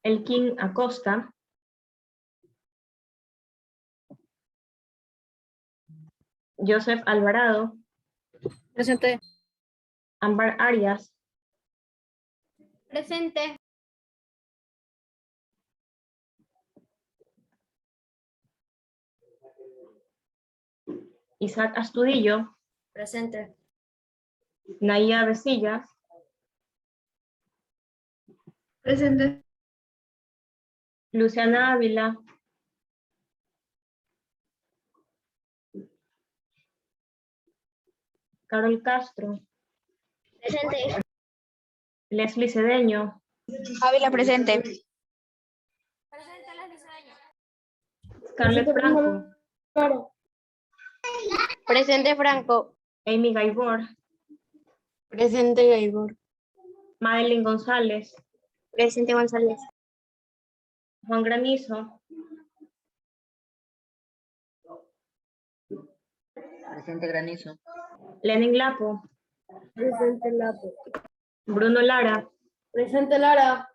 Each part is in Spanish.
Elkin Acosta, Joseph Alvarado, Presente. Ámbar Arias, Presente. Isaac Astudillo, Presente. Naya Besillas, Presente. Luciana Ávila, Carol Castro, Presente. Leslie Cedeño, Ávila, presente. Presente, Leslie Cedeño. Scarlett Franco, Presente, Franco. Amy Gaibor, Presente, Gaibor. Madeline González, Presente, González. Juan Granizo, Presente Granizo. Lenin Lapo, Presente, Lapo. Bruno Lara, Presente, Lara.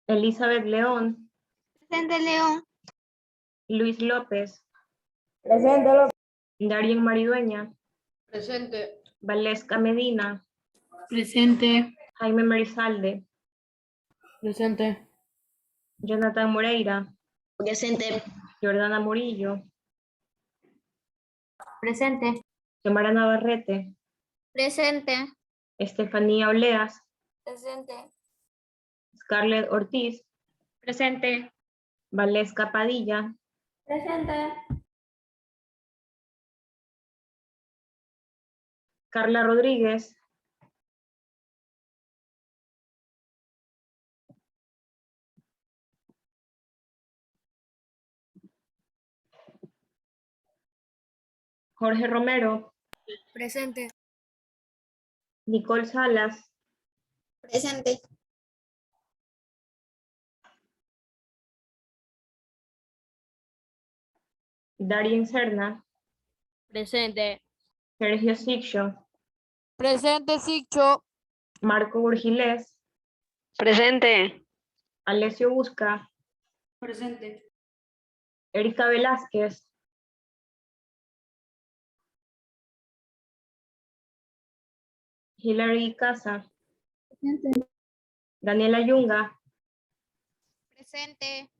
Elizabeth León, Presente, León. Luis López, Presente, López. Darien Maridueña, Presente. Valesca Medina, Presente. Jaime Merizalde, Presente. Jonathan Moreira, Presente. Jordana Murillo, Presente. Xiomara Navarrete, Presente. Estefanía Oleas, Presente. Scarlett Ortiz, Presente. Valesca Padilla, Presente. Carla Rodríguez, Jorge Romero, Presente. Nicole Salas, Presente. Darien Serna, Presente. Sergio Siccho, Presente, Sicho. Marco Urgilés, Presente. Alessio Busca, Presente. Erika Velázquez, Hilary Casa, Presente. Daniela Yunga, Presente.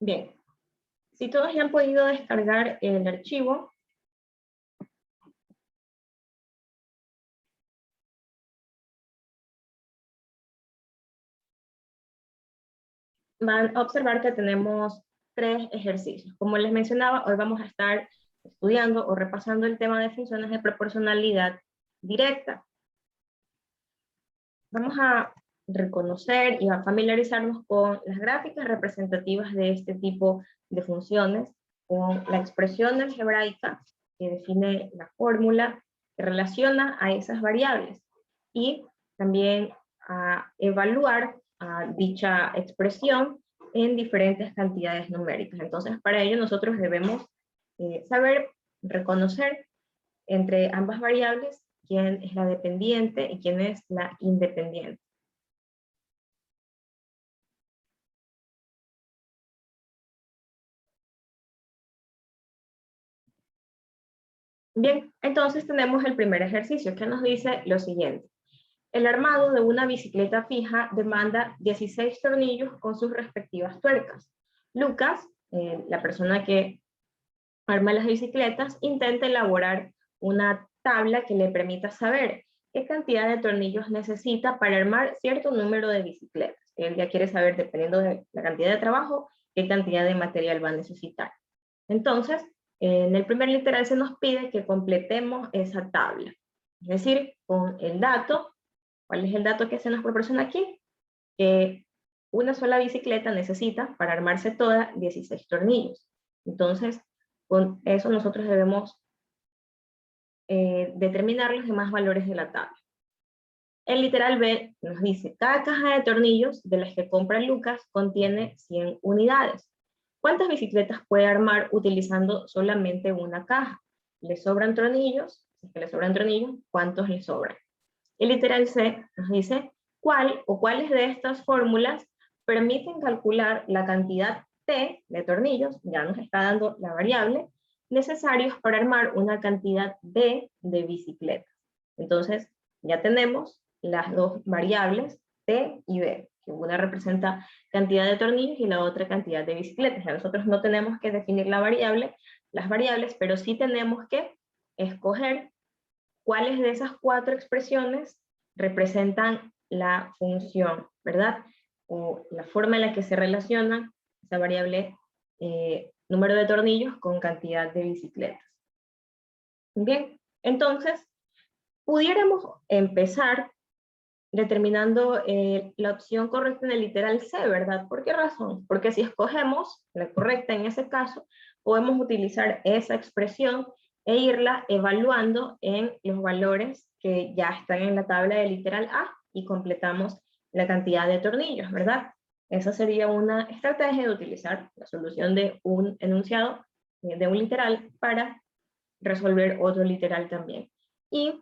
Bien, si todos ya han podido descargar el archivo, van a observar que tenemos 3 ejercicios. Como les mencionaba, hoy vamos a estar estudiando o repasando el tema de funciones de proporcionalidad directa. Vamos a reconocer y a familiarizarnos con las gráficas representativas de este tipo de funciones, con la expresión algebraica que define la fórmula que relaciona a esas variables y también a evaluar dicha expresión en diferentes cantidades numéricas. Entonces, para ello nosotros debemos saber reconocer entre ambas variables quién es la dependiente y quién es la independiente. Bien, entonces tenemos el primer ejercicio que nos dice lo siguiente. El armado de una bicicleta fija demanda 16 tornillos con sus respectivas tuercas. Lucas, la persona que arma las bicicletas, intenta elaborar una tabla que le permita saber qué cantidad de tornillos necesita para armar cierto número de bicicletas. Él ya quiere saber, dependiendo de la cantidad de trabajo, qué cantidad de material va a necesitar. Entonces, en el primer literal se nos pide que completemos esa tabla. Es decir, con el dato ¿Cuál es el dato que se nos proporciona aquí? Que una sola bicicleta necesita, para armarse toda, 16 tornillos. Entonces, con eso nosotros debemos determinar los demás valores de la tabla. El literal B nos dice, cada caja de tornillos de las que compra Lucas contiene 100 unidades. ¿Cuántas bicicletas puede armar utilizando solamente una caja? ¿Le sobran tornillos? Si es que le sobran tornillos, ¿cuántos le sobran? El literal C nos dice, ¿cuál o cuáles de estas fórmulas permiten calcular la cantidad T de tornillos, ya nos está dando la variable, necesarios para armar una cantidad B de bicicletas? Entonces, ya tenemos las dos variables T y B, que una representa cantidad de tornillos y la otra cantidad de bicicletas. Ya nosotros no tenemos que definir las variables, pero sí tenemos que escoger cuáles de esas cuatro expresiones representan la función, ¿verdad? O la forma en la que se relaciona esa variable número de tornillos con cantidad de bicicletas. Bien, entonces, pudiéramos empezar determinando la opción correcta en el literal C, ¿verdad? ¿Por qué razón? Porque si escogemos la correcta en ese caso, podemos utilizar esa expresión e irla evaluando en los valores que ya están en la tabla del literal A y completamos la cantidad de tornillos, ¿verdad? Esa sería una estrategia de utilizar la solución de un enunciado, de un literal, para resolver otro literal también. Y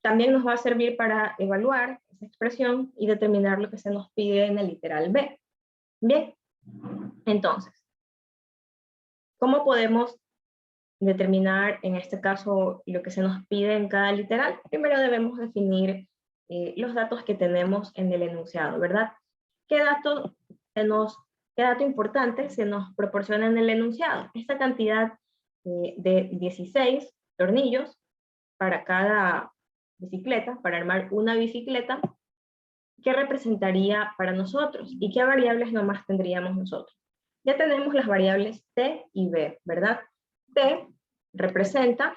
también nos va a servir para evaluar esa expresión y determinar lo que se nos pide en el literal B. Bien, entonces, ¿cómo podemos determinar en este caso lo que se nos pide en cada literal? Primero debemos definir los datos que tenemos en el enunciado, ¿verdad? ¿Qué dato importante se nos proporciona en el enunciado? Esta cantidad de 16 tornillos para cada bicicleta, para armar una bicicleta, ¿qué representaría para nosotros? ¿Y qué variables nomás tendríamos nosotros? Ya tenemos las variables T y B, ¿verdad? T representa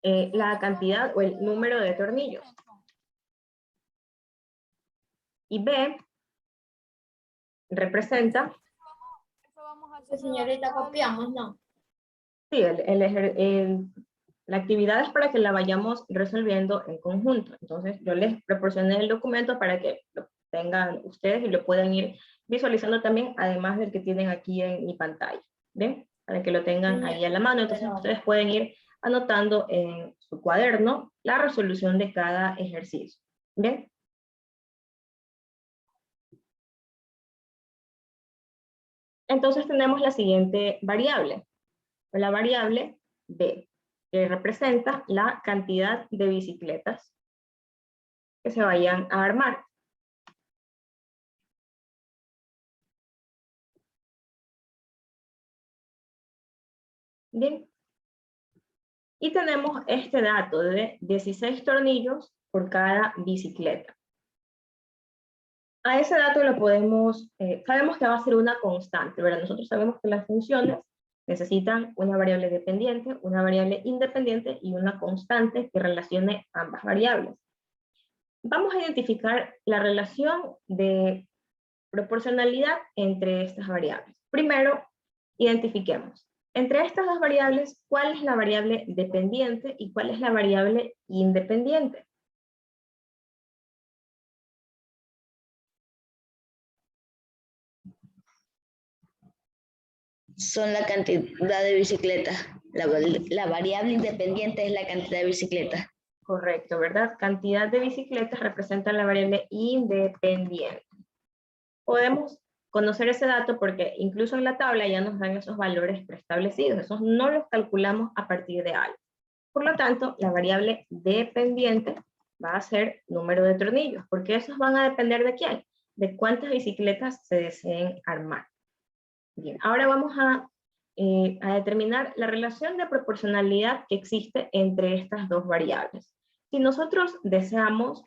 la cantidad o el número de tornillos. Y B representa... Señorita, copiamos, ¿no? Sí, la actividad es para que la vayamos resolviendo en conjunto. Entonces yo les proporcioné el documento para que lo tengan ustedes y lo puedan ir visualizando también, además del que tienen aquí en mi pantalla. ¿Ven? Para que lo tengan ahí a la mano. Entonces ustedes pueden ir anotando en su cuaderno la resolución de cada ejercicio. ¿Bien? Entonces tenemos la siguiente variable. La variable B, que representa la cantidad de bicicletas que se vayan a armar. Bien. Y tenemos este dato de 16 tornillos por cada bicicleta. A ese dato lo podemos, sabemos que va a ser una constante, ¿verdad? Nosotros sabemos que las funciones necesitan una variable dependiente, una variable independiente y una constante que relacione ambas variables. Vamos a identificar la relación de proporcionalidad entre estas variables. Primero, identifiquemos. Entre estas dos variables, ¿cuál es la variable dependiente y cuál es la variable independiente? Son la cantidad de bicicletas. La variable independiente es la cantidad de bicicletas. Correcto, ¿verdad? Cantidad de bicicletas representa la variable independiente. Podemos conocer ese dato porque incluso en la tabla ya nos dan esos valores preestablecidos. Esos no los calculamos a partir de algo. Por lo tanto, la variable dependiente va a ser número de tornillos, porque esos van a depender de quién, de cuántas bicicletas se deseen armar. Bien, ahora vamos a determinar la relación de proporcionalidad que existe entre estas dos variables. Si nosotros deseamos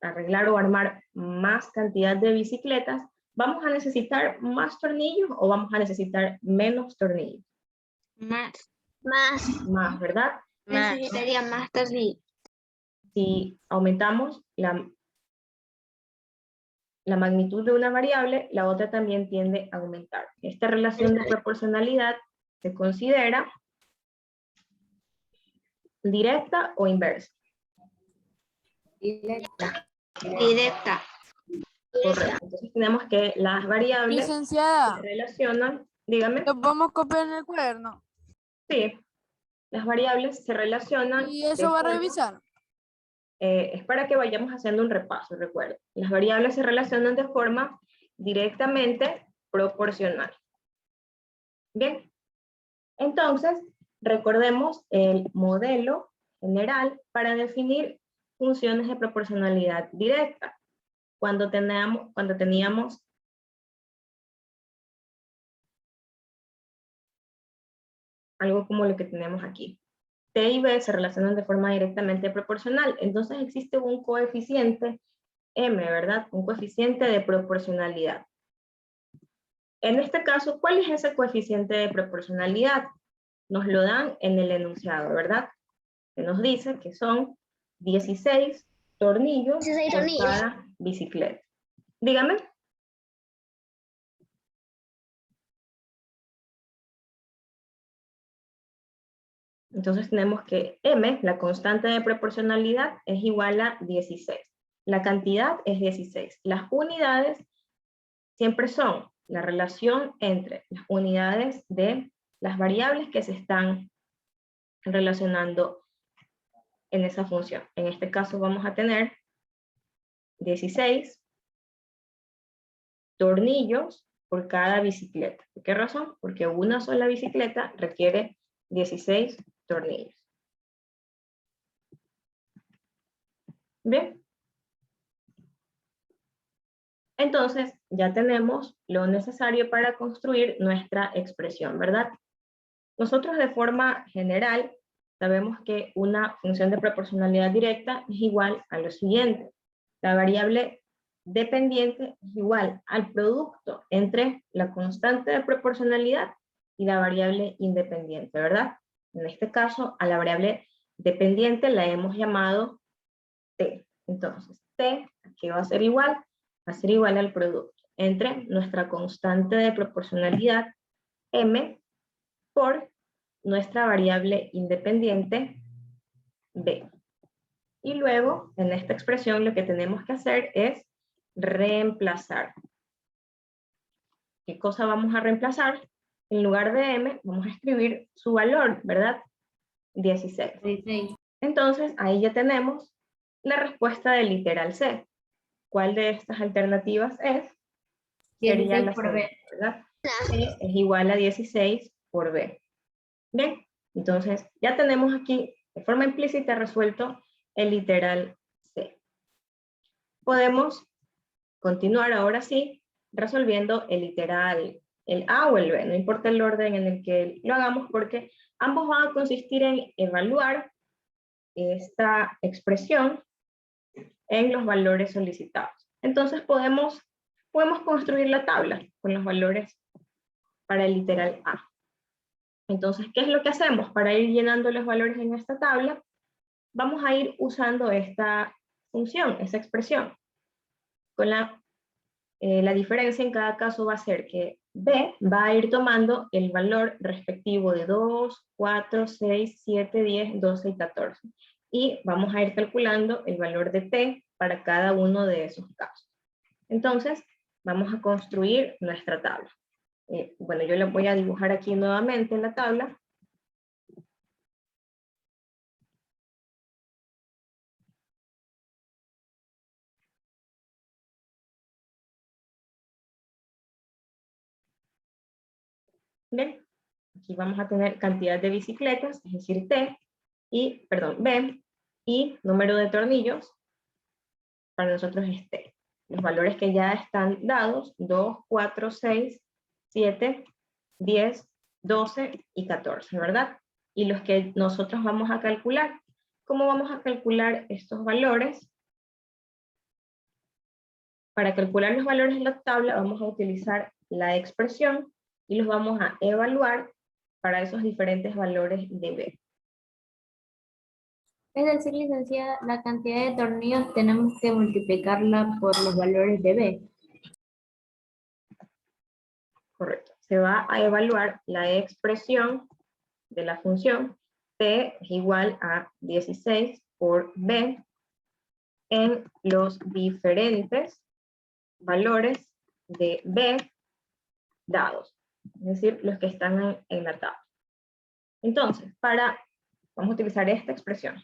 arreglar o armar más cantidad de bicicletas, ¿vamos a necesitar más tornillos o vamos a necesitar menos tornillos? Más. Más, ¿verdad? Necesitaría más también. Si aumentamos la magnitud de una variable, la otra también tiende a aumentar. Esta relación de proporcionalidad se considera directa o inversa. Directa. Correcto. Entonces tenemos que las variables se Licenciada, relacionan, dígame, ¿lo podemos copiar en el cuaderno? sí, las variables se relacionan ¿Y de eso va a forma, revisar? es para que vayamos haciendo un repaso, recuerden. Las variables se relacionan de forma directamente proporcional. Bien, entonces recordemos el modelo general para definir funciones de proporcionalidad directa. Cuando teníamos algo como lo que tenemos aquí. T y B se relacionan de forma directamente proporcional. Entonces existe un coeficiente M, ¿verdad? Un coeficiente de proporcionalidad. En este caso, ¿cuál es ese coeficiente de proporcionalidad? Nos lo dan en el enunciado, ¿verdad? Que nos dice que son 16 tornillos por cada bicicleta. Dígame. Entonces tenemos que M, la constante de proporcionalidad, es igual a 16. La cantidad es 16. Las unidades siempre son la relación entre las unidades de las variables que se están relacionando en esa función. En este caso vamos a tener 16 tornillos por cada bicicleta. ¿Por qué razón? Porque una sola bicicleta requiere 16 tornillos. Bien. Entonces, ya tenemos lo necesario para construir nuestra expresión, ¿verdad? Nosotros de forma general sabemos que una función de proporcionalidad directa es igual a lo siguiente. La variable dependiente es igual al producto entre la constante de proporcionalidad y la variable independiente, ¿verdad? En este caso, a la variable dependiente la hemos llamado T. Entonces, T, ¿qué va a ser igual? Va a ser igual al producto entre nuestra constante de proporcionalidad M por nuestra variable independiente B. Y luego, en esta expresión, lo que tenemos que hacer es reemplazar. ¿Qué cosa vamos a reemplazar? En lugar de M, vamos a escribir su valor, ¿verdad? 16. Entonces, ahí ya tenemos la respuesta del literal C. ¿Cuál de estas alternativas es? Sería la segunda, ¿verdad? C es igual a 16 por B. Bien, entonces ya tenemos aquí de forma implícita resuelto el literal C. Podemos continuar ahora sí resolviendo el literal, el A o el B, no importa el orden en el que lo hagamos porque ambos van a consistir en evaluar esta expresión en los valores solicitados. Entonces podemos construir la tabla con los valores para el literal A. Entonces, ¿qué es lo que hacemos? Para ir llenando los valores en esta tabla, vamos a ir usando esta función, esa expresión. Con la diferencia en cada caso va a ser que B va a ir tomando el valor respectivo de 2, 4, 6, 7, 10, 12 y 14. Y vamos a ir calculando el valor de T para cada uno de esos casos. Entonces, vamos a construir nuestra tabla. Bueno, yo le voy a dibujar aquí nuevamente la tabla. Bien, aquí vamos a tener cantidad de bicicletas, es decir, T, y, perdón, B, y número de tornillos, para nosotros es T. Los valores que ya están dados, 2, 4, 6, 7, 10, 12 y 14, ¿verdad? Y los que nosotros vamos a calcular. ¿Cómo vamos a calcular estos valores? Para calcular los valores en la tabla vamos a utilizar la expresión y los vamos a evaluar para esos diferentes valores de B. Es decir, licenciada, la cantidad de tornillos tenemos que multiplicarla por los valores de B. Correcto. Se va a evaluar la expresión de la función P es igual a 16 por B en los diferentes valores de B dados, es decir, los que están en la tabla. Entonces, vamos a utilizar esta expresión.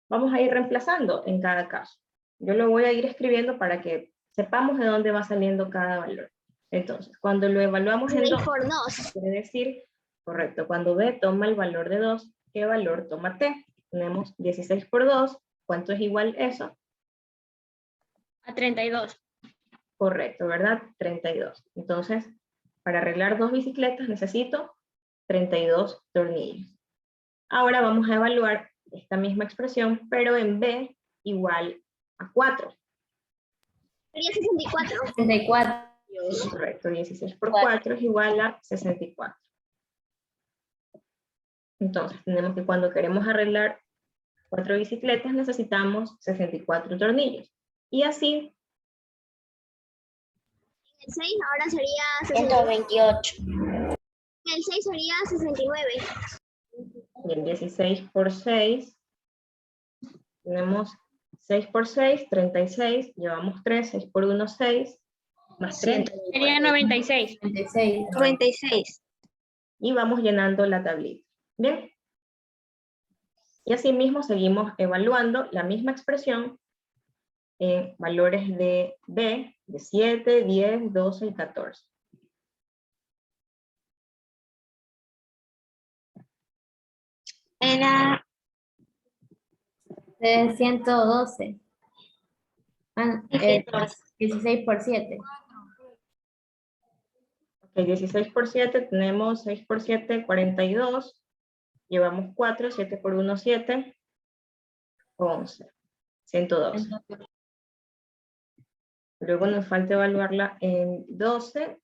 Vamos a ir reemplazando en cada caso. Yo lo voy a ir escribiendo para que sepamos de dónde va saliendo cada valor. Entonces, cuando lo evaluamos en 2, por 2. quiere decir, correcto, cuando B toma el valor de 2, ¿qué valor toma T? Tenemos 16 por 2, ¿cuánto es igual eso? A 32. Correcto, ¿verdad? 32. Entonces, para arreglar 2 bicicletas necesito 32 tornillos. Ahora vamos a evaluar esta misma expresión, pero en B igual a 4. Sería 64. 64. Correcto, 16 por 4 es igual a 64. Entonces, tenemos que cuando queremos arreglar 4 bicicletas necesitamos 64 tornillos. Y así, El 6 ahora sería 128. El 6 sería 69. y el 16 por 6, tenemos 6 por 6, 36, llevamos 3, 6 por 1, 6, más 30. Sería 96. 96. 96. Y vamos llenando la tablita. Bien. Y así mismo seguimos evaluando la misma expresión en valores de B, de 7, 10, 12 y 14. Era De 112. Ah, 16 por 7. Ok, 16 por 7, tenemos 6 por 7, 42. Llevamos 4, 7 por 1, 7, 11, 112. Luego nos falta evaluarla en 12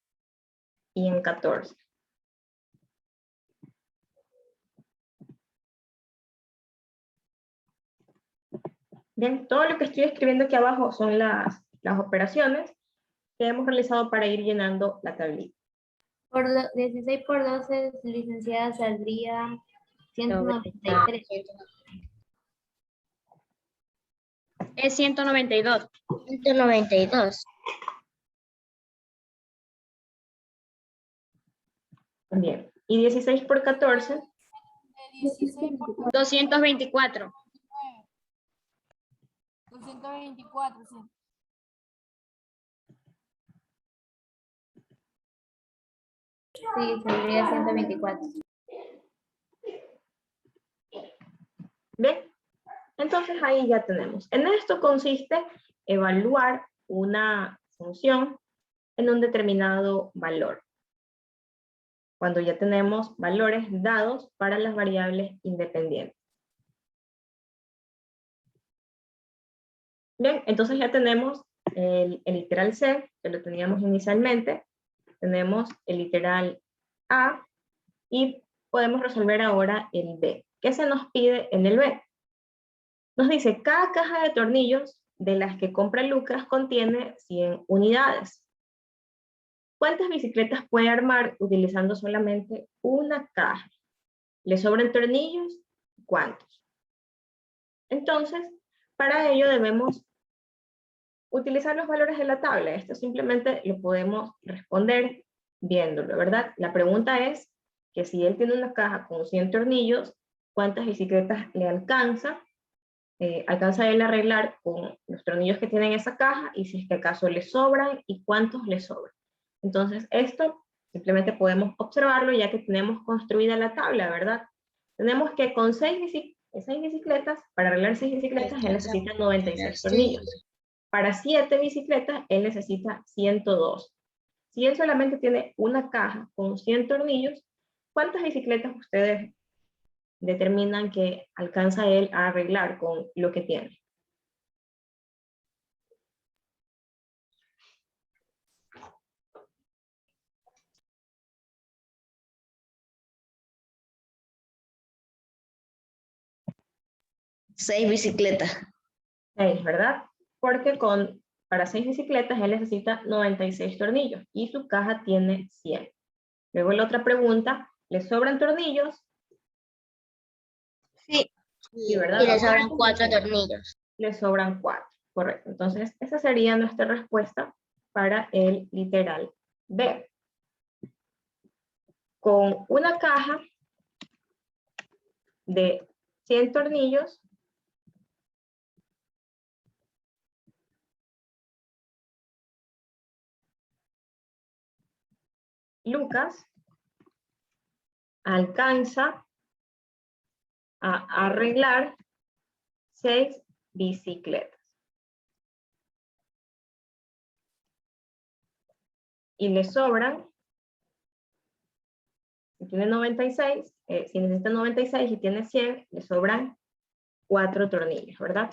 y en 14. Bien, todo lo que estoy escribiendo aquí abajo son las operaciones que hemos realizado para ir llenando la tablita. 16 por 12, licenciada, saldría 193. Es 192. 192. Bien, y 16 por 14, 224. 224, sí. Sí, saldría 124. ¿bien? Entonces ahí ya tenemos. En esto consiste evaluar una función en un determinado valor. Cuando ya tenemos valores dados para las variables independientes. Bien, entonces ya tenemos el literal C, que lo teníamos inicialmente. Tenemos el literal A y podemos resolver ahora el B. ¿Qué se nos pide en el B? Nos dice, cada caja de tornillos de las que compra Lucas contiene 100 unidades. ¿Cuántas bicicletas puede armar utilizando solamente una caja? ¿Le sobran tornillos? ¿Cuántos? Entonces, para ello debemos utilizar los valores de la tabla. Esto simplemente lo podemos responder viéndolo, ¿verdad? La pregunta es que si él tiene una caja con 100 tornillos, ¿cuántas bicicletas le alcanza? Alcanza él a arreglar con los tornillos que tiene en esa caja y si es que acaso le sobran y cuántos le sobran. Entonces esto simplemente podemos observarlo ya que tenemos construida la tabla, ¿verdad? Tenemos que con 6 bicicletas, para arreglar 6 bicicletas, él necesita 96 tornillos. Para 7 bicicletas, él necesita 102. Si él solamente tiene una caja con 100 tornillos, ¿cuántas bicicletas ustedes determinan que alcanza él a arreglar con lo que tiene? 6 bicicletas. 6, ¿verdad? Porque para 6 bicicletas él necesita 96 tornillos y su caja tiene 100. Luego la otra pregunta, ¿le sobran tornillos? Sí. Sí, ¿verdad? Y le sobran 4 tornillos. Le sobran 4, correcto. Entonces, esa sería nuestra respuesta para el literal B. Con una caja de 100 tornillos, Lucas alcanza a arreglar 6 bicicletas. Y le sobran, si tiene 96, si necesita 96 y tiene 100, le sobran 4 tornillos, ¿verdad?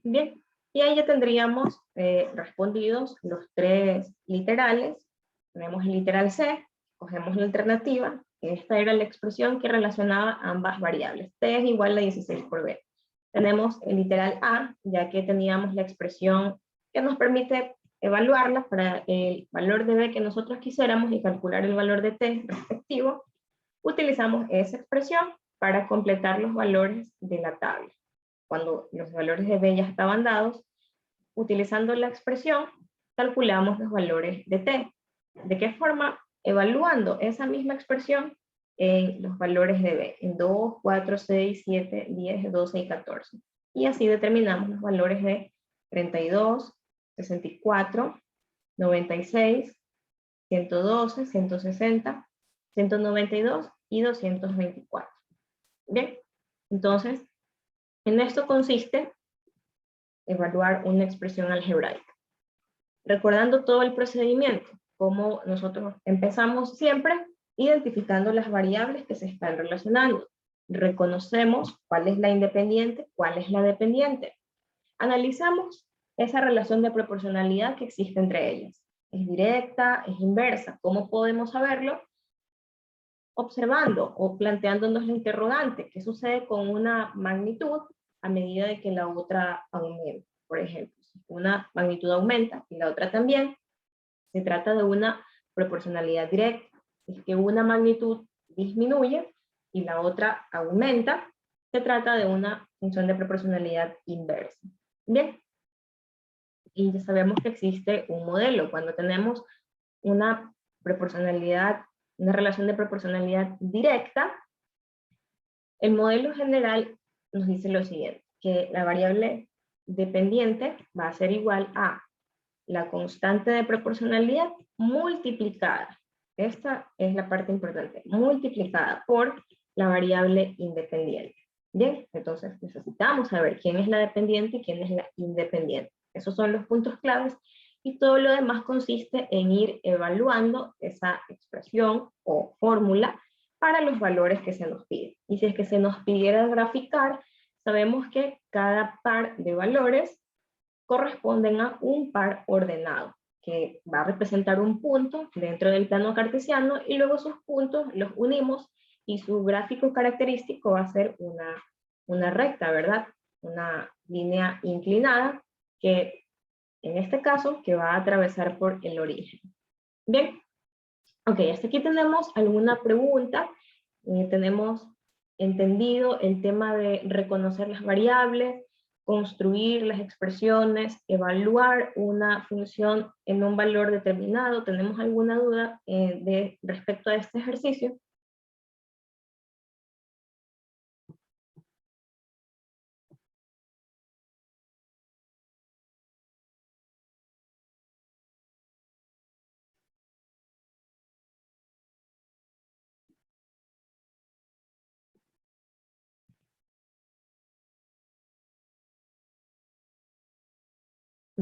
Bien, y ahí ya tendríamos respondidos los 3 literales. Tenemos el literal C, cogemos la alternativa. Esta era la expresión que relacionaba ambas variables. T es igual a 16 por B. Tenemos el literal A, ya que teníamos la expresión que nos permite evaluarla para el valor de B que nosotros quisiéramos y calcular el valor de T respectivo. Utilizamos esa expresión para completar los valores de la tabla. Cuando los valores de B ya estaban dados, utilizando la expresión, calculamos los valores de T. ¿De qué forma? Evaluando esa misma expresión en los valores de B, en 2, 4, 6, 7, 10, 12 y 14. Y así determinamos los valores de 32, 64, 96, 112, 160, 192 y 224. Bien, entonces, en esto consiste evaluar una expresión algebraica. Recordando todo el procedimiento, como nosotros empezamos siempre identificando las variables que se están relacionando. Reconocemos cuál es la independiente, cuál es la dependiente. Analizamos esa relación de proporcionalidad que existe entre ellas. ¿Es directa? ¿Es inversa? ¿Cómo podemos saberlo? Observando o planteándonos la interrogante, ¿qué sucede con una magnitud a medida de que la otra aumenta? Por ejemplo, si una magnitud aumenta y la otra también, se trata de una proporcionalidad directa. Si es que una magnitud disminuye y la otra aumenta, se trata de una función de proporcionalidad inversa. Bien, y ya sabemos que existe un modelo. Cuando tenemos una proporcionalidad, una relación de proporcionalidad directa, el modelo general nos dice lo siguiente, que la variable dependiente va a ser igual a la constante de proporcionalidad multiplicada, esta es la parte importante, multiplicada por la variable independiente. Bien, entonces necesitamos saber quién es la dependiente y quién es la independiente. Esos son los puntos claves y todo lo demás consiste en ir evaluando esa expresión o fórmula para los valores que se nos piden. Y si es que se nos pidiera graficar, sabemos que cada par de valores corresponden a un par ordenado, que va a representar un punto dentro del plano cartesiano y luego sus puntos los unimos y su gráfico característico va a ser una recta, ¿verdad? Una línea inclinada que, en este caso, que va a atravesar por el origen. Bien, ok, hasta aquí tenemos alguna pregunta. Tenemos entendido el tema de reconocer las variables, construir las expresiones, evaluar una función en un valor determinado. ¿Tenemos alguna duda respecto a este ejercicio?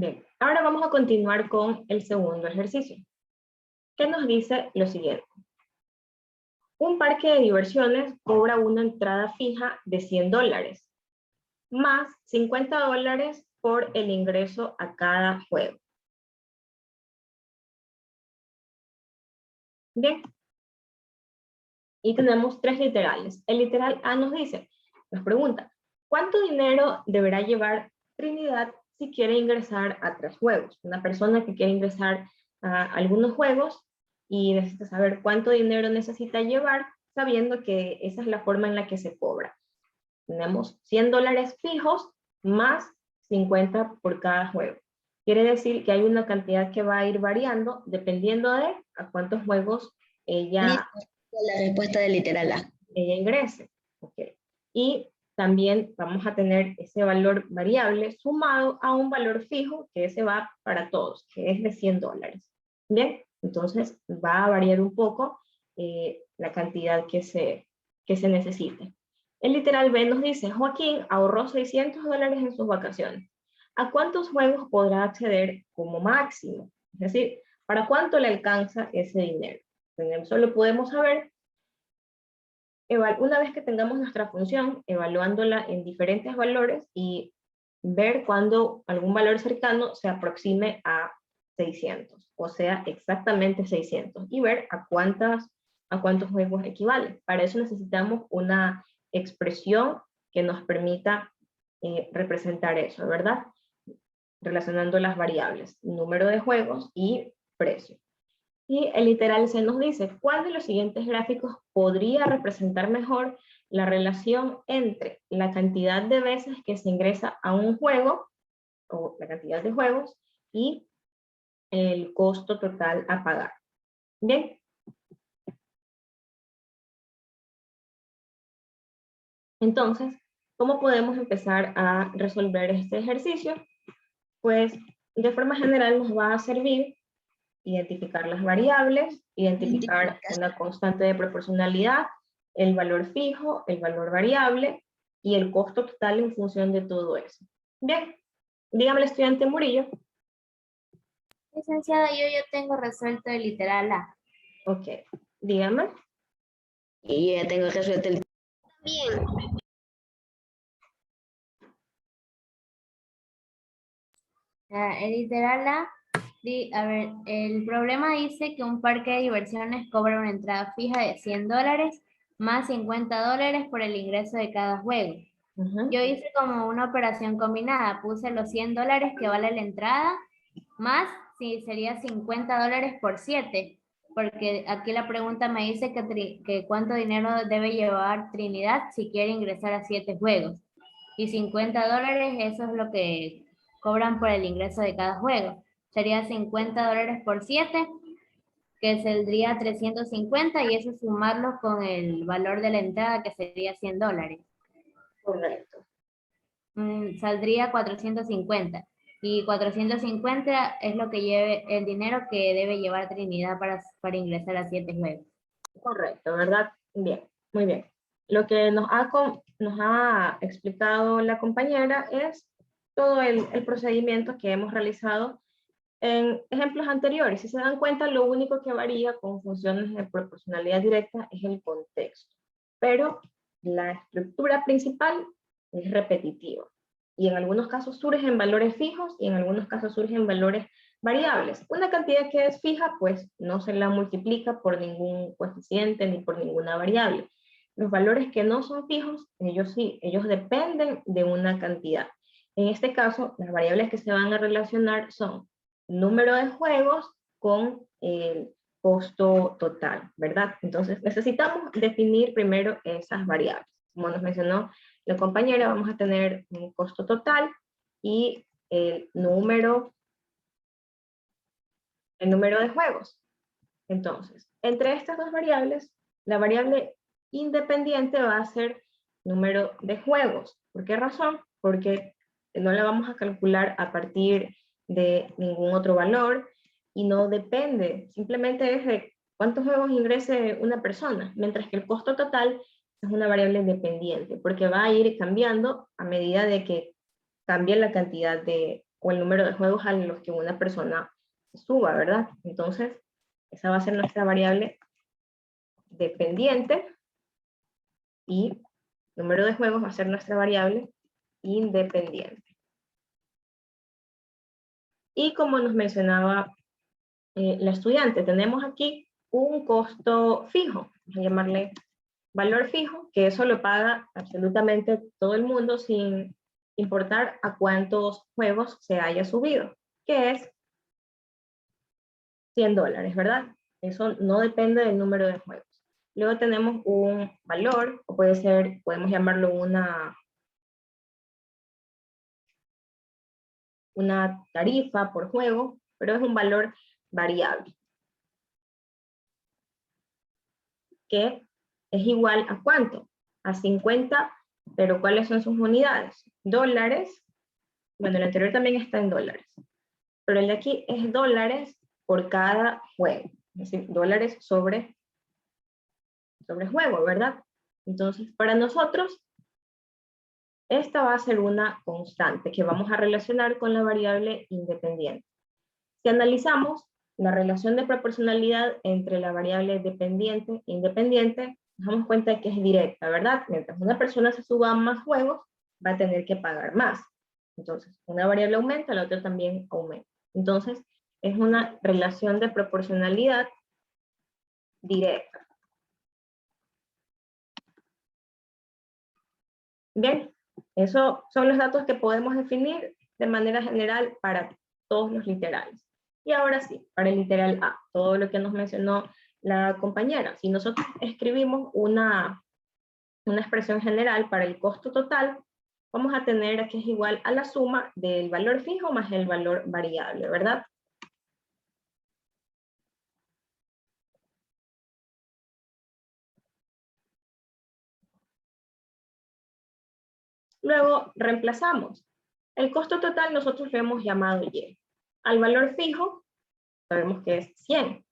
Bien, ahora vamos a continuar con el segundo ejercicio, que nos dice lo siguiente. Un parque de diversiones cobra una entrada fija de $100, más $50 por el ingreso a cada juego. Bien. Y tenemos tres literales. El literal A nos dice, nos pregunta, ¿cuánto dinero deberá llevar Trinidad si quiere ingresar a 3 juegos? Una persona que quiere ingresar a algunos juegos y necesita saber cuánto dinero necesita llevar, sabiendo que esa es la forma en la que se cobra. Tenemos $100 fijos más 50 por cada juego. Quiere decir que hay una cantidad que va a ir variando dependiendo de a cuántos juegos ella La respuesta del literal A. ingrese. Okay. Y también vamos a tener ese valor variable sumado a un valor fijo, que ese va para todos, que es de $100. Bien, entonces va a variar un poco la cantidad que se necesite. El literal B nos dice, Joaquín ahorró $600 en sus vacaciones. ¿A cuántos juegos podrá acceder como máximo? Es decir, ¿para cuánto le alcanza ese dinero? Solo podemos saber, una vez que tengamos nuestra función, evaluándola en diferentes valores y ver cuando algún valor cercano se aproxime a 600, o sea, exactamente 600, y ver a cuántos juegos equivale. Para eso necesitamos una expresión que nos permita representar eso, ¿verdad? Relacionando las variables, número de juegos y precio. Y el literal C nos dice, ¿cuál de los siguientes gráficos podría representar mejor la relación entre la cantidad de veces que se ingresa a un juego, o la cantidad de juegos, y el costo total a pagar? Bien. Entonces, ¿cómo podemos empezar a resolver este ejercicio? Pues, de forma general nos va a servir identificar las variables, identificar una constante de proporcionalidad, el valor fijo, el valor variable y el costo total en función de todo eso. Bien, dígame el estudiante Murillo. Licenciada, yo ya tengo resuelto el literal A. Ok, dígame. Y yo ya tengo resuelto el... Bien. El literal A, a ver, el problema dice que un parque de diversiones cobra una entrada fija de $100 más $50 por el ingreso de cada juego. Yo hice como una operación combinada, puse los $100 que vale la entrada, más si sería $50 por 7, porque aquí la pregunta me dice que cuánto dinero debe llevar Trinidad si quiere ingresar a 7 juegos. Y $50, eso es lo que cobran por el ingreso de cada juego. Sería $50 por 7, que saldría 350, y eso sumarlo con el valor de la entrada, que sería $100. Correcto. Saldría 450. Y 450 es lo que lleve el dinero que debe llevar Trinidad para ingresar a 7 juegos. Correcto, ¿verdad? Bien, muy bien. Lo que nos ha explicado la compañera es todo el procedimiento que hemos realizado en ejemplos anteriores. Si se dan cuenta, lo único que varía con funciones de proporcionalidad directa es el contexto, pero la estructura principal es repetitiva. Y en algunos casos surgen valores fijos y en algunos casos surgen valores variables. Una cantidad que es fija, pues no se la multiplica por ningún coeficiente ni por ninguna variable. Los valores que no son fijos, ellos sí, ellos dependen de una cantidad. En este caso, las variables que se van a relacionar son número de juegos con el costo total, ¿verdad? Entonces necesitamos definir primero esas variables. Como nos mencionó la compañera, vamos a tener un costo total y el número de juegos. Entonces, entre estas dos variables, la variable independiente va a ser número de juegos. ¿Por qué razón? Porque no la vamos a calcular a partir de ningún otro valor y no depende, simplemente es de cuántos juegos ingrese una persona, mientras que el costo total es una variable independiente, porque va a ir cambiando a medida de que cambie la cantidad o el número de juegos a los que una persona suba, ¿verdad? Entonces, esa va a ser nuestra variable dependiente y número de juegos va a ser nuestra variable independiente. Y como nos mencionaba la estudiante, tenemos aquí un costo fijo, vamos a llamarle valor fijo, que eso lo paga absolutamente todo el mundo sin importar a cuántos juegos se haya subido, que es $100, ¿verdad? Eso no depende del número de juegos. Luego tenemos un valor, o puede ser, podemos llamarlo una tarifa por juego, pero es un valor variable, que es igual a ¿cuánto? A 50, pero ¿cuáles son sus unidades? Dólares, bueno, el anterior también está en dólares, pero el de aquí es dólares por cada juego, es decir, dólares sobre juego, ¿verdad? Entonces, para nosotros, esta va a ser una constante que vamos a relacionar con la variable independiente. Si analizamos la relación de proporcionalidad entre la variable dependiente e independiente, nos damos cuenta de que es directa, ¿verdad? Mientras una persona se suba a más juegos, va a tener que pagar más. Entonces, una variable aumenta, la otra también aumenta. Entonces, es una relación de proporcionalidad directa. Bien, esos son los datos que podemos definir de manera general para todos los literales. Y ahora sí, para el literal A, todo lo que nos mencionó la compañera. Si nosotros escribimos una expresión general para el costo total, vamos a tener que es igual a la suma del valor fijo más el valor variable, ¿verdad? Luego reemplazamos. El costo total nosotros lo hemos llamado Y. Al valor fijo sabemos que es 100.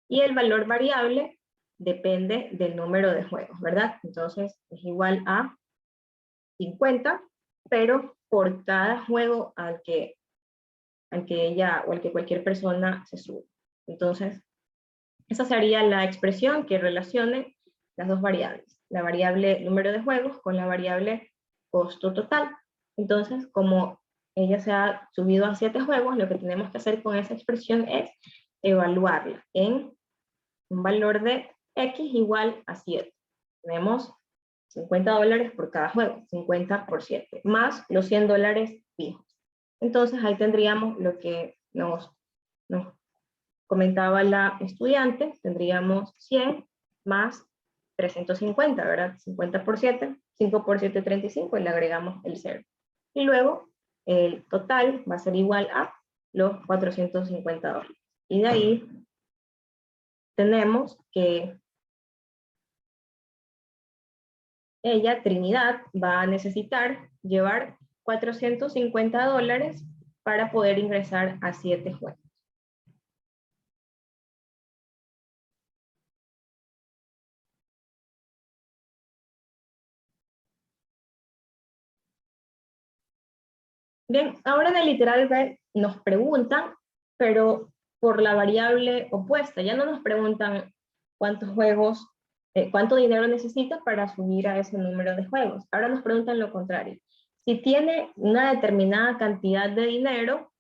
Y el valor variable depende del número de juegos, ¿verdad? Entonces es igual a 50, pero por cada juego al que ella o al que cualquier persona se sube. Entonces, esa sería la expresión que relacione las dos variables, la variable número de juegos con la variable costo total. Entonces, como ella se ha subido a 7 juegos, lo que tenemos que hacer con esa expresión es evaluarla en un valor de X igual a 7. Tenemos $50 por cada juego, 50 por 7, más los $100 fijos. Entonces ahí tendríamos lo que nos comentaba la estudiante, tendríamos 100 más 350, ¿verdad? 50 por 7, 5 por 7, 35, y le agregamos el 0. Y luego el total va a ser igual a los $450. Y de ahí tenemos que ella, Trinidad, va a necesitar llevar $450 para poder ingresar a 7 juegos. Bien, ahora en el literal B nos preguntan, pero por la variable opuesta. Ya no nos preguntan cuántos juegos, cuánto dinero necesita para subir a ese número de juegos. Ahora nos preguntan lo contrario. Si tiene una determinada cantidad de dinero,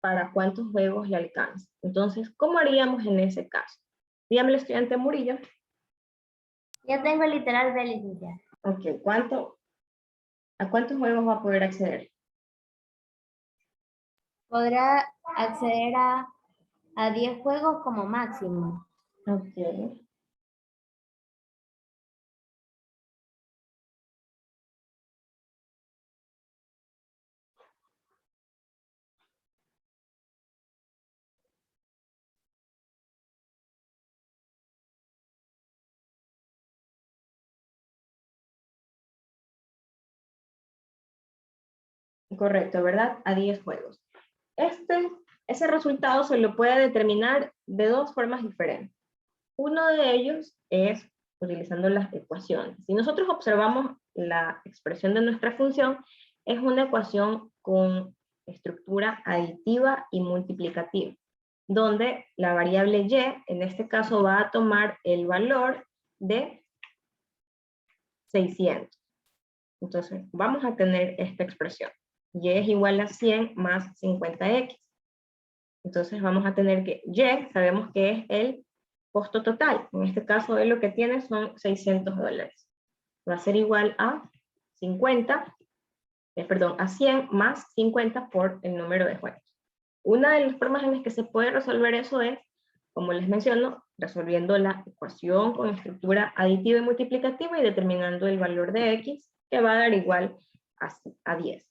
¿para cuántos juegos le alcanza? Entonces, ¿cómo haríamos en ese caso? Dígame el estudiante Murillo. Ya tengo el literal B, licenciada. Ok, ¿a cuántos juegos va a poder acceder? Podrá acceder a 10 juegos como máximo. Ok. Correcto, ¿verdad? A 10 juegos. Ese resultado se lo puede determinar de dos formas diferentes. Uno de ellos es utilizando las ecuaciones. Si nosotros observamos la expresión de nuestra función, es una ecuación con estructura aditiva y multiplicativa, donde la variable y, en este caso, va a tomar el valor de 600. Entonces, vamos a tener esta expresión. Y es igual a 100 más 50x. Entonces vamos a tener que Y, sabemos que es el costo total. En este caso, él lo que tiene son $600. Va a ser igual a 50, a 100 más 50 por el número de juegos. Una de las formas en las que se puede resolver eso es, como les menciono, resolviendo la ecuación con estructura aditiva y multiplicativa y determinando el valor de X, que va a dar igual a 10.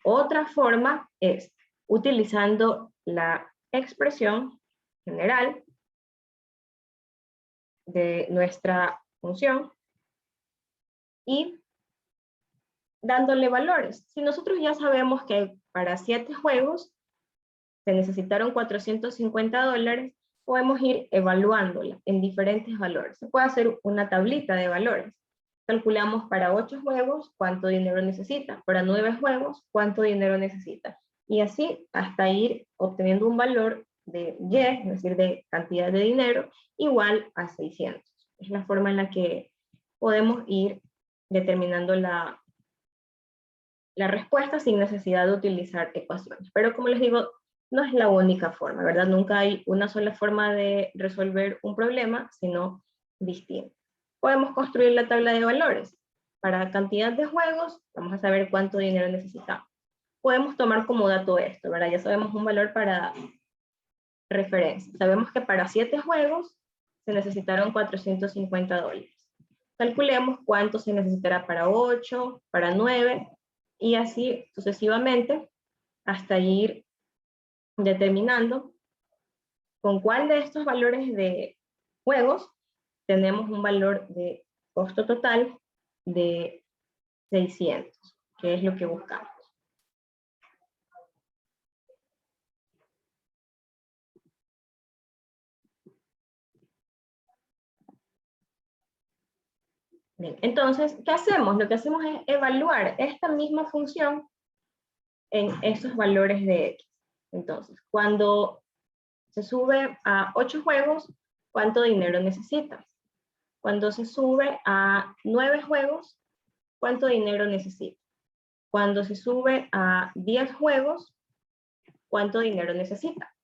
Otra forma es utilizando la expresión general de nuestra función y dándole valores. Si nosotros ya sabemos que para 7 juegos se necesitaron $450, podemos ir evaluándola en diferentes valores. Se puede hacer una tablita de valores. Calculamos para 8 juegos cuánto dinero necesita, para 9 juegos cuánto dinero necesita. Y así hasta ir obteniendo un valor de Y, es decir, de cantidad de dinero, igual a 600. Es la forma en la que podemos ir determinando la respuesta sin necesidad de utilizar ecuaciones. Pero como les digo, no es la única forma, ¿verdad? Nunca hay una sola forma de resolver un problema, sino distinta. Podemos construir la tabla de valores. Para cantidad de juegos, vamos a saber cuánto dinero necesitamos. Podemos tomar como dato esto, ¿verdad? Ya sabemos un valor para referencia. Sabemos que para 7 juegos se necesitaron $450. Calculemos cuánto se necesitará para 8, para 9, y así sucesivamente hasta ir determinando con cuál de estos valores de juegos tenemos un valor de costo total de 600, que es lo que buscamos. Bien, entonces, ¿qué hacemos? Lo que hacemos es evaluar esta misma función en esos valores de X. Entonces, cuando se sube a 8 juegos, ¿cuánto dinero necesitas? Cuando se sube a 9 juegos, ¿cuánto dinero necesitas? Cuando se sube a 10 juegos, ¿cuánto dinero necesita?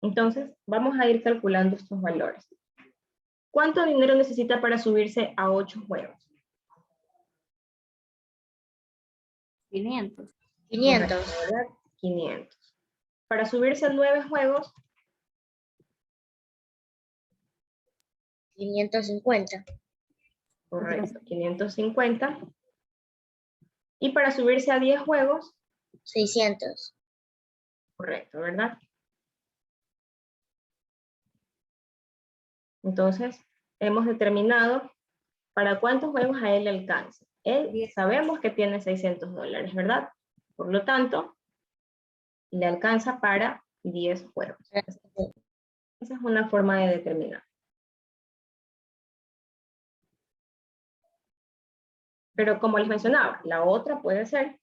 Entonces, vamos a ir calculando estos valores. ¿Cuánto dinero necesita para subirse a 8 juegos? 500. 500. Correcto, ¿verdad? 500. Para subirse a 9 juegos, 550. correcto, 550. Y para subirse a 10 juegos, 600. correcto, ¿verdad? Entonces, hemos determinado para cuántos juegos a él le alcanza. Él sabemos que tiene $600, ¿verdad? Por lo tanto, le alcanza para 10 juegos. Esa es una forma de determinar. Pero como les mencionaba, la otra puede ser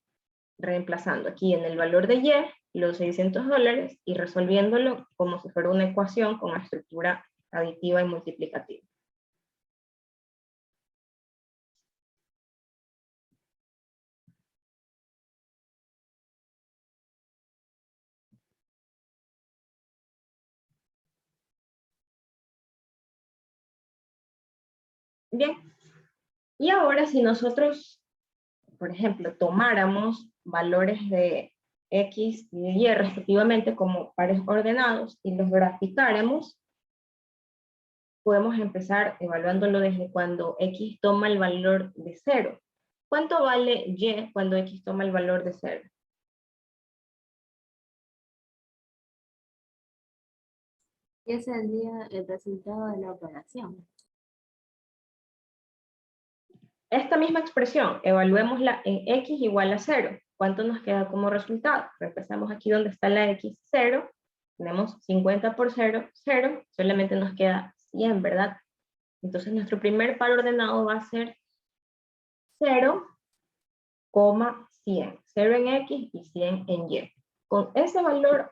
reemplazando aquí en el valor de Y los $600 y resolviéndolo como si fuera una ecuación con la estructura aditiva y multiplicativa. Bien, y ahora si nosotros, por ejemplo, tomáramos valores de X y de Y respectivamente como pares ordenados y los graficáramos, podemos empezar evaluándolo desde cuando X toma el valor de 0. ¿Cuánto vale Y cuando X toma el valor de 0? Y ese es el resultado de la operación. Esta misma expresión, evaluémosla en X igual a 0. ¿Cuánto nos queda como resultado? Empezamos aquí donde está la X, 0. Tenemos 50 por 0, 0. Solamente nos queda 100, ¿verdad? Entonces nuestro primer par ordenado va a ser 0, 100. 0 en X y 100 en Y. Con ese valor,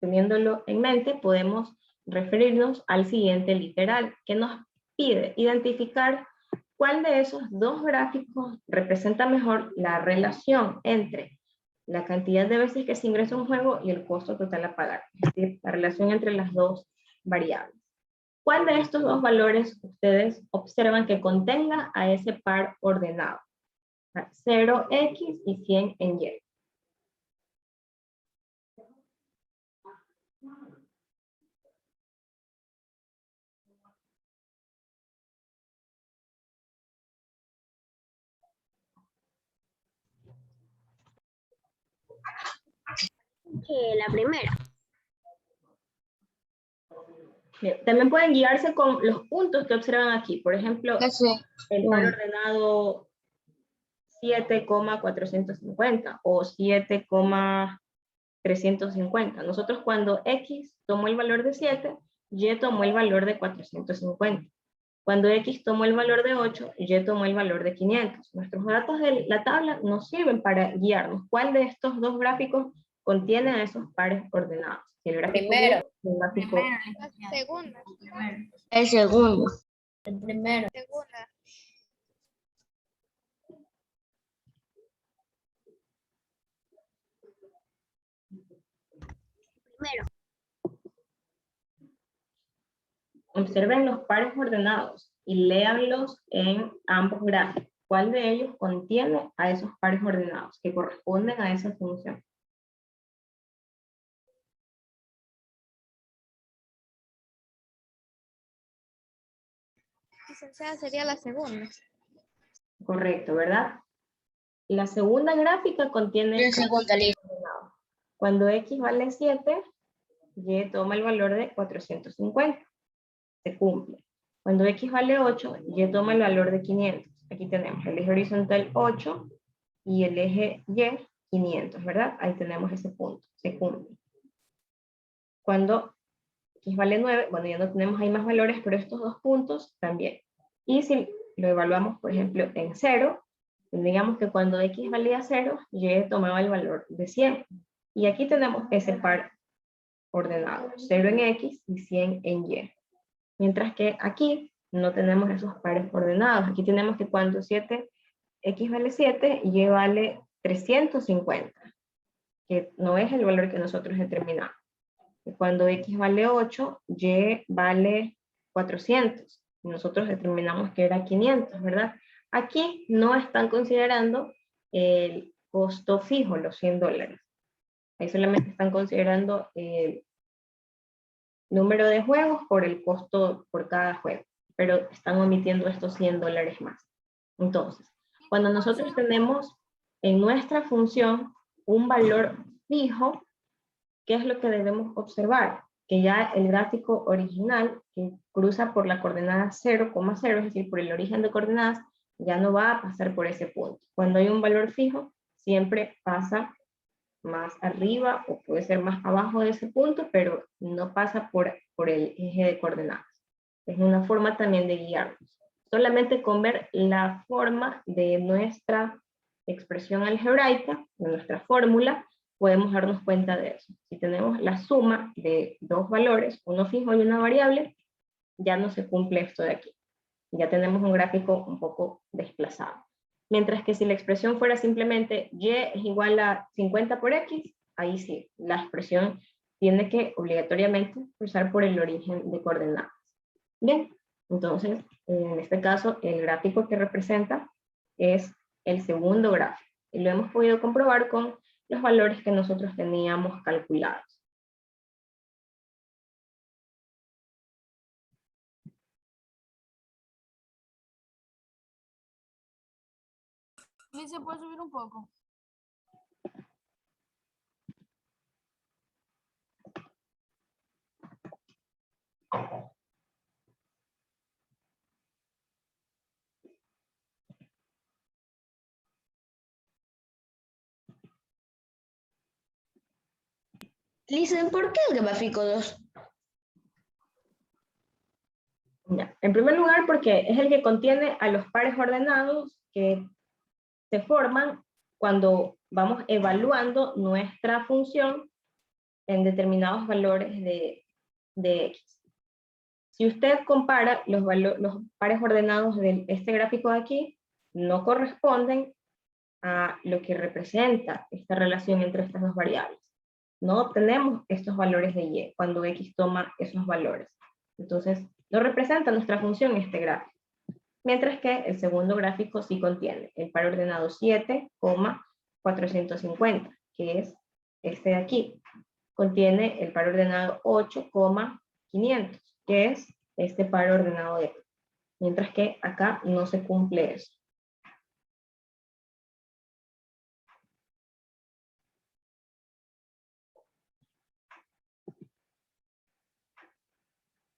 teniéndolo en mente, podemos referirnos al siguiente literal, que nos pide identificar cuál de esos dos gráficos representa mejor la relación entre la cantidad de veces que se ingresa a un juego y el costo total a pagar, es decir, la relación entre las dos variables. ¿Cuál de estos dos valores ustedes observan que contenga a ese par ordenado? 0x y 100 en y. La primera. Bien, también pueden guiarse con los puntos que observan aquí. Por ejemplo, el par ordenado 7,450 o 7,350. Nosotros cuando x tomó el valor de 7, y tomó el valor de 450. Cuando x tomó el valor de 8, y tomó el valor de 500. Nuestros datos de la tabla nos sirven para guiarnos. ¿Cuál de estos dos gráficos contiene a esos pares ordenados? El gráfico Primero. el gráfico Segunda. El segundo. El primero. Segunda. Primero. Observen los pares ordenados y léanlos en ambos gráficos. ¿Cuál de ellos contiene a esos pares ordenados que corresponden a esa función? Licenciada, sería la segunda. Correcto, ¿verdad? La segunda gráfica contiene El segundo, listo. ordenado. Cuando x vale 7, y toma el valor de 450. Se cumple. Cuando x vale 8, y toma el valor de 500. Aquí tenemos el eje horizontal 8 y el eje y 500, ¿verdad? Ahí tenemos ese punto, se cumple. Cuando x vale 9, bueno, ya no tenemos ahí más valores, pero estos dos puntos también. Y si lo evaluamos, por ejemplo, en 0, digamos que cuando x valía 0, y tomaba el valor de 100. Y aquí tenemos ese par ordenado, 0 en x y 100 en y. Mientras que aquí no tenemos esos pares ordenados. Aquí tenemos que cuando x vale 7, y vale 350, que no es el valor que nosotros determinamos. Y cuando x vale 8, y vale 400. Y nosotros determinamos que era 500, ¿verdad? Aquí no están considerando el costo fijo, los $100. Ahí solamente están considerando el número de juegos por el costo por cada juego, pero están omitiendo estos $100 más. Entonces, cuando nosotros tenemos en nuestra función un valor fijo, ¿qué es lo que debemos observar? Que ya el gráfico original, que cruza por la coordenada 0,0, es decir, por el origen de coordenadas, ya no va a pasar por ese punto. Cuando hay un valor fijo, siempre pasa más arriba o puede ser más abajo de ese punto, pero no pasa por el eje de coordenadas. Es una forma también de guiarnos. Solamente con ver la forma de nuestra expresión algebraica, de nuestra fórmula, podemos darnos cuenta de eso. Si tenemos la suma de dos valores, uno fijo y una variable, ya no se cumple esto de aquí. Ya tenemos un gráfico un poco desplazado. Mientras que si la expresión fuera simplemente y es igual a 50 por x, ahí sí, la expresión tiene que obligatoriamente cruzar por el origen de coordenadas. Bien, entonces, en este caso, el gráfico que representa es el segundo gráfico. Y lo hemos podido comprobar con los valores que nosotros teníamos calculados. ¿Y se puede subir un poco? Listen, ¿por qué el gráfico 2? Ya. En primer lugar, porque es el que contiene a los pares ordenados que se forman cuando vamos evaluando nuestra función en determinados valores de x. Si usted compara los pares ordenados de este gráfico de aquí, no corresponden a lo que representa esta relación entre estas dos variables. No obtenemos estos valores de y cuando x toma esos valores. Entonces, no representa nuestra función este gráfico. Mientras que el segundo gráfico sí contiene el par ordenado 7,450, que es este de aquí. Contiene el par ordenado 8,500, que es este par ordenado de aquí. Mientras que acá no se cumple eso.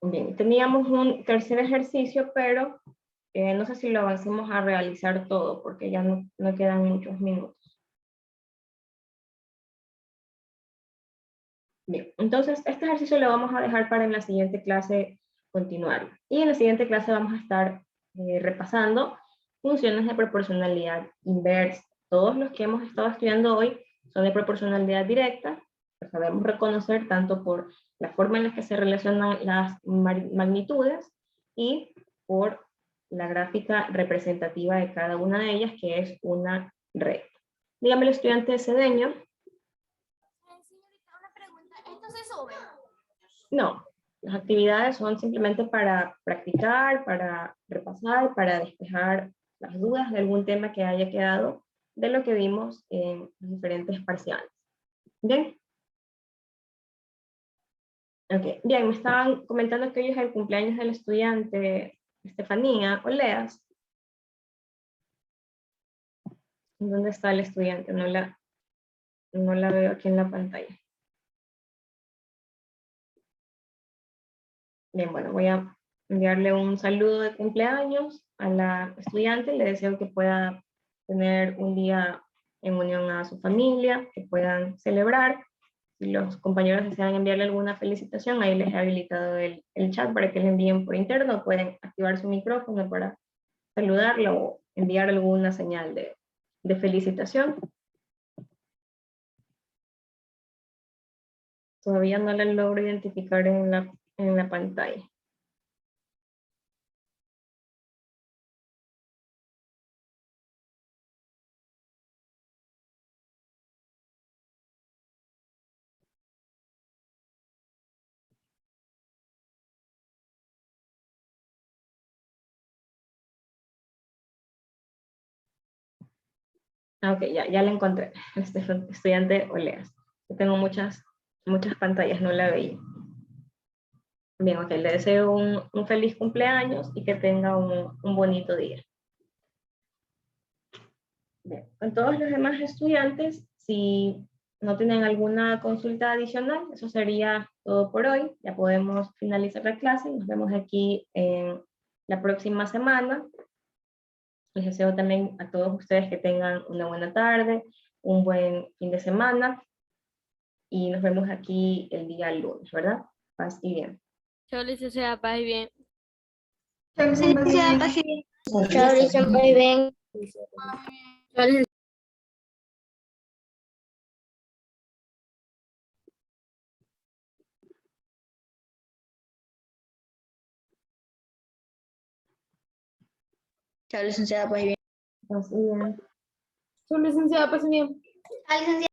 Bien, teníamos un tercer ejercicio, pero no sé si lo avancemos a realizar todo, porque ya no quedan muchos minutos. Bien, entonces este ejercicio lo vamos a dejar para en la siguiente clase continuar. Y en la siguiente clase vamos a estar repasando funciones de proporcionalidad inversa. Todos los que hemos estado estudiando hoy son de proporcionalidad directa, lo sabemos reconocer tanto por la forma en la que se relacionan las magnitudes y por la gráfica representativa de cada una de ellas, que es una recta. Dígame el estudiante cedeño. Señorita, una pregunta. ¿Esto se sube? No, las actividades son simplemente para practicar, para repasar, para despejar las dudas de algún tema que haya quedado de lo que vimos en los diferentes parciales. ¿Bien? Ok, bien, me estaban comentando que hoy es el cumpleaños del estudiante Estefanía Oleas. ¿Dónde está el estudiante? No la veo aquí en la pantalla. Bien, bueno, voy a enviarle un saludo de cumpleaños a la estudiante. Le deseo que pueda tener un día en unión a su familia, que puedan celebrar. Si los compañeros desean enviarle alguna felicitación, ahí les he habilitado el chat para que le envíen por interno. Pueden activar su micrófono para saludarlo o enviar alguna señal de felicitación. Todavía no la logro identificar en la pantalla. Ok, ya la encontré. Estudiante Oleas. Yo tengo muchas pantallas, no la veía. Bien, ok, le deseo un feliz cumpleaños y que tenga un bonito día. Bien, con todos los demás estudiantes, si no tienen alguna consulta adicional, eso sería todo por hoy. Ya podemos finalizar la clase. Nos vemos aquí en la próxima semana. Les deseo también a todos ustedes que tengan una buena tarde, un buen fin de semana y nos vemos aquí el día lunes, ¿verdad? Paz y bien. Chao, licenciada, paz y bien. Sí, licenciada, pase bien. Chao, licenciada, muy bien. Chao, licenciada, pues bien. Paz y bien. Chao, licenciada, paz y bien. Chao, licenciada.